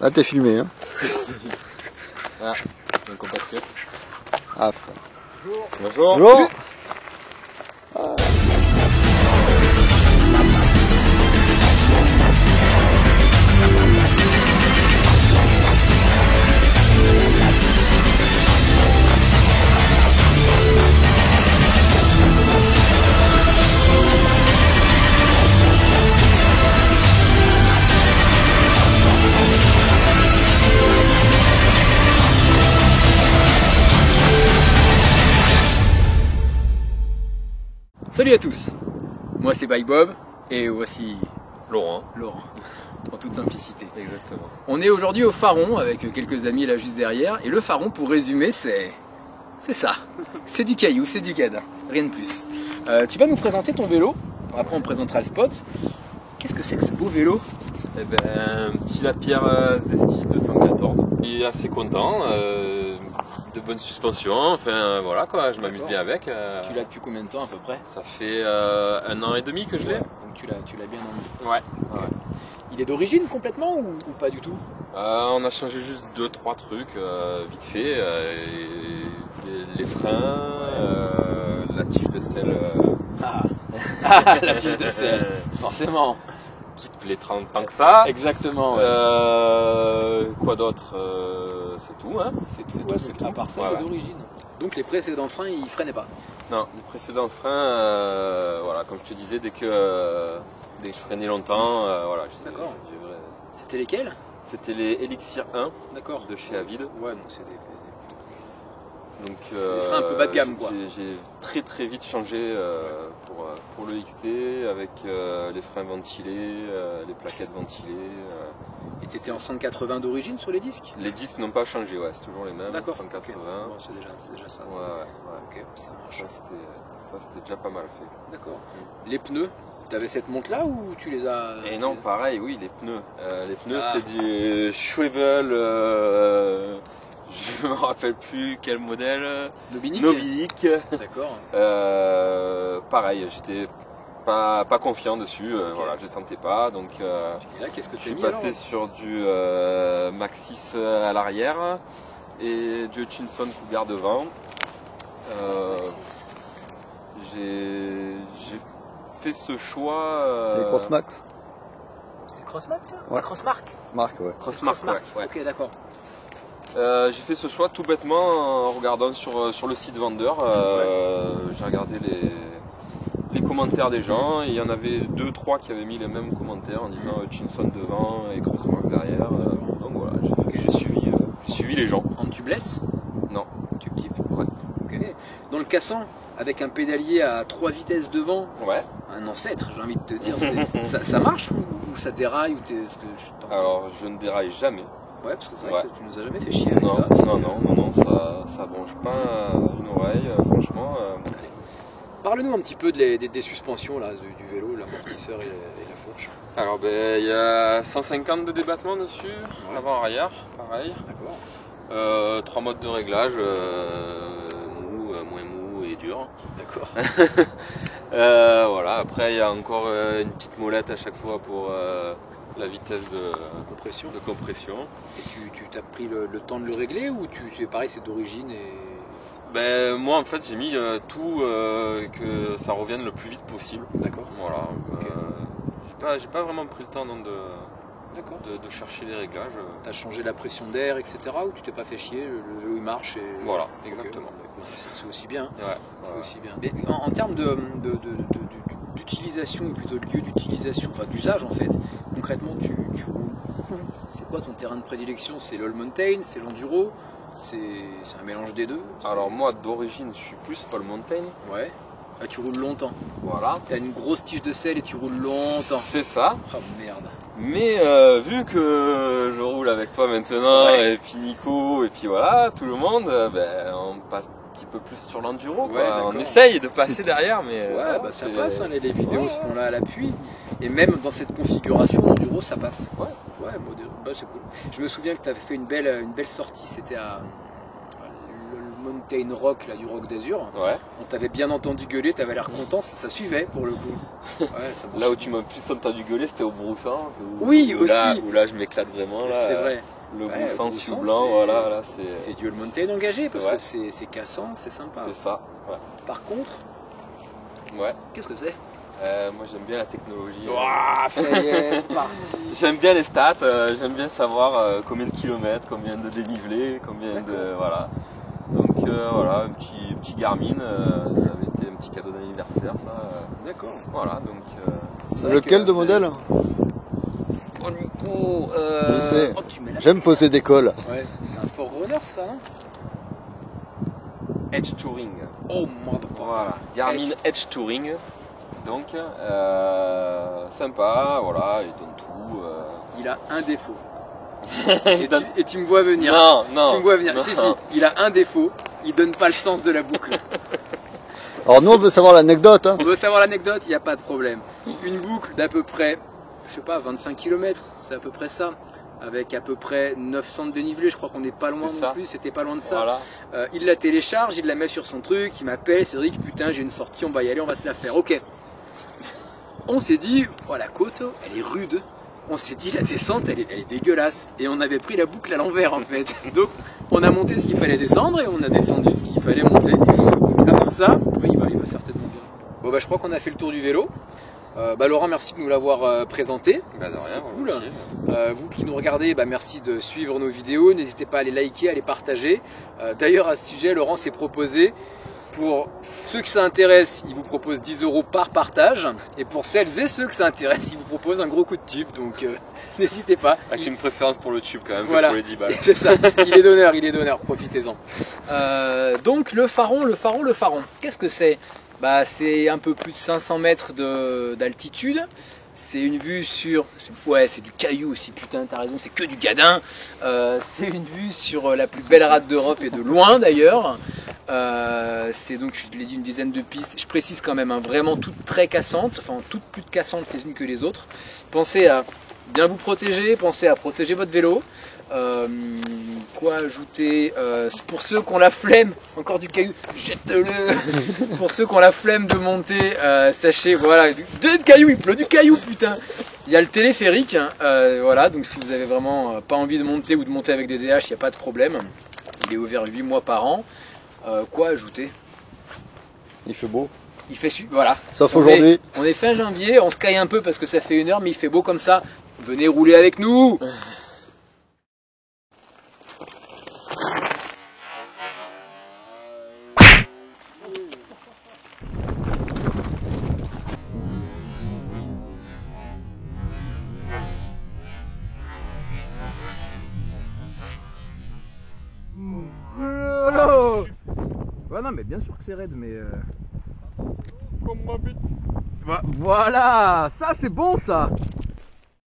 Là, t'es filmé, hein. Ah, un compatriote. Ah, frère. Bonjour. Bonjour. Salut à tous, moi c'est By Bob et voici Laurent. en toute simplicité. Exactement. On est aujourd'hui au Faron avec quelques amis là juste derrière et le Faron, pour résumer, c'est ça, c'est du caillou, c'est du gadin, rien de plus. Tu vas nous présenter ton vélo, après on présentera le spot. Qu'est-ce que c'est que ce beau vélo? Eh ben, un petit Lapierre Zesty 214. Il est assez content, de bonnes suspensions, enfin voilà quoi, je m'amuse bien avec. Tu l'as depuis combien de temps à peu près? Ça fait 1 an et demi que je l'ai. Donc tu l'as bien emmené. Ouais. Il est d'origine complètement ou pas du tout? On a changé juste 2-3 trucs vite fait. Les freins, la tige de selle. La tige de selle, forcément. Qui te plaît tant que ça. Exactement. Ouais. Quoi d'autre c'est tout, hein. C'est tout. À part ça, il est d'origine. Donc les précédents freins, ils freinaient pas? Non, les précédents freins, voilà, comme je te disais, dès que je freinais longtemps, voilà. D'accord. C'était lesquels? C'était les Elixir 1 de chez Avid. Ouais, donc c'est des freins un peu bas de gamme, quoi. J'ai très vite changé pour le XT avec les freins ventilés, les plaquettes ventilées. Et tu étais en 180 d'origine sur les disques? Les disques n'ont pas changé, ouais, c'est toujours les mêmes. D'accord. 180. Okay. Bon, c'est déjà ça. Ouais. Ok, ça marche. Ça c'était déjà pas mal fait. D'accord. Les pneus, tu avais cette montre là ou tu les as? Et non, pareil, oui, les pneus. Les pneus c'était du Schwebel. Je me rappelle plus quel modèle. Nobilic. D'accord. Pareil, j'étais pas confiant dessus. Okay. Voilà, je ne sentais pas. Donc, et là, qu'est-ce que je suis passé sur du Maxxis à l'arrière et du Hutchinson Cougar devant. J'ai fait ce choix. Les Crossmax. C'est Crossmax ça? Ouais. Crossmark. Marque, ouais. Crossmark, ouais. Ok, d'accord. J'ai fait ce choix tout bêtement en regardant sur le site vendeur. J'ai regardé les commentaires des gens et il y en avait 2-3 qui avaient mis les mêmes commentaires en disant Hutchinson devant et Crossmark derrière. Donc voilà, j'ai suivi les gens. En tubeless? Non. Tube type? Ouais. Ok. Dans le cassant, avec un pédalier à 3 vitesses devant, ouais. Un ancêtre, j'ai envie de te dire, ça marche ou ça déraille Alors je ne déraille jamais. Ouais, parce que c'est vrai que tu nous as jamais fait chier avec ça. Non, ça bronche pas une oreille, franchement. Parle-nous un petit peu des suspensions là, du vélo, l'amortisseur et la fourche. Alors il y a 150 de débattement dessus, avant-arrière, pareil. D'accord. 3 modes de réglage, mou, moins mou et dur. D'accord. Voilà, après il y a encore une petite molette à chaque fois pour la vitesse de compression. Et tu t'as pris le temps de le régler ou c'est pareil, c'est d'origine et... Ben, moi en fait j'ai mis tout que ça revienne le plus vite possible. D'accord. Voilà. Okay. J'ai pas vraiment pris le temps de chercher les réglages. T'as changé la pression d'air, etc. ou tu t'es pas fait chier, le vélo il marche et... Voilà, exactement. Okay. C'est aussi bien. Ouais, c'est aussi bien. Mais en termes d'utilisation, ou plutôt de lieu d'utilisation, enfin d'usage en fait, concrètement tu roules. C'est quoi ton terrain de prédilection? C'est l'all mountain, c'est l'enduro, c'est un mélange des deux? Alors moi d'origine je suis plus all mountain. Ouais. Ah, tu roules longtemps. Voilà. T'as une grosse tige de selle et tu roules longtemps. C'est ça. Oh merde. Mais vu que je roule avec toi maintenant, et puis Nico, et puis voilà, tout le monde, on passe un petit peu plus sur l'enduro. On essaye de passer derrière, mais... ça passe, hein, les vidéos seront là à l'appui. Et même dans cette configuration, l'enduro, ça passe. Ouais, c'est cool. Je me souviens que tu avais fait une belle sortie, c'était à Mountain Rock, là, du Rock d'Azur. Ouais. On t'avait bien entendu gueuler, t'avais l'air content, ça suivait pour le coup. Ouais, ça Là où tu m'as plus entendu gueuler, c'était au Broussan. Oui, où là, aussi. où là, je m'éclate vraiment. Là, c'est vrai. Le Ouais, Broussan, Broussan, cieux blanc, voilà, là, c'est C'est du All Mountain engagé parce vrai. que c'est cassant, c'est sympa. c'est ça. Ouais. Par contre, Ouais. qu'est-ce que c'est? Moi, j'aime bien la technologie. Ouah, ça y est, c'est parti. J'aime bien les stats, j'aime bien savoir combien de kilomètres, combien de dénivelé, combien de. Voilà. Donc voilà, un petit Garmin, ça avait été un petit cadeau d'anniversaire, ça. D'accord. Voilà, donc. C'est vrai Lequel que de c'est- modèle? Oh Nico, Je sais. oh, tu mets la... J'aime poser des cols. Ouais, c'est un Forerunner ça, hein? Edge Touring. Oh motherfucker. Voilà, Garmin Edge Touring. Donc, sympa, voilà, il donne tout. Il a un défaut. Il donne- Et tu me vois venir. Non, non. Tu me vois venir. non. Si, si, il a un défaut. Il donne pas le sens de la boucle. Alors nous on veut savoir l'anecdote. Hein. On veut savoir l'anecdote, il n'y a pas de problème. Une boucle d'à peu près, je sais pas, 25 km, c'est à peu près ça. Avec à peu près 900 de dénivelé, je crois qu'on n'est pas loin C'est non ça. plus, c'était pas loin de ça. Voilà. Il la télécharge, il la met sur son truc, il m'appelle, Cédric, putain j'ai une sortie, on va y aller, on va se la faire. Ok. On s'est dit, oh la côte, elle est rude. On s'est dit la descente elle est dégueulasse. Et on avait pris la boucle à l'envers en fait. Donc on a monté ce qu'il fallait descendre et on a descendu ce qu'il fallait monter. Donc à part ça, oui, il va certainement bien. Bon bah je crois qu'on a fait le tour du vélo. Laurent, merci de nous l'avoir présenté. Bah, de rien, C'est cool. volontiers. Vous qui nous regardez, bah, merci de suivre nos vidéos. N'hésitez pas à les liker, à les partager. D'ailleurs, à ce sujet, Laurent s'est proposé, pour ceux que ça intéresse, il vous propose 10 € par partage. Et pour celles et ceux que ça intéresse, il vous propose un gros coup de tube. Donc n'hésitez pas. Avec une préférence pour le tube quand même, Voilà. que pour les 10 balles. C'est ça, il est donneur, profitez-en. Donc le Faron. Qu'est-ce que c'est? Bah, c'est un peu plus de 500 mètres d'altitude. C'est une vue sur... Ouais, c'est du caillou aussi, putain, t'as raison, c'est que du gadin. C'est une vue sur la plus belle rade d'Europe et de loin d'ailleurs. C'est donc, je l'ai dit, une dizaine de pistes. Je précise quand même, hein, vraiment toutes très cassantes, enfin toutes plus cassantes les unes que les autres. Pensez à bien vous protéger, pensez à protéger votre vélo. Quoi ajouter? Pour ceux qui ont la flemme, encore du caillou, jette-le. Pour ceux qui ont la flemme de monter, sachez, voilà, de caillou, il pleut du caillou, putain. Il y a le téléphérique, hein, voilà, donc si vous avez vraiment pas envie de monter ou de monter avec des DH, il n'y a pas de problème. Il est ouvert 8 mois par an. Quoi ajouter? Il fait beau. Il fait voilà. Sauf aujourd'hui. On est fin janvier, on se caille un peu parce que ça fait 1 heure, mais il fait beau comme ça. Venez rouler avec nous. Ouais, non, mais bien sûr que c'est raide, mais. Comme ma bite. Voilà, ça c'est bon ça.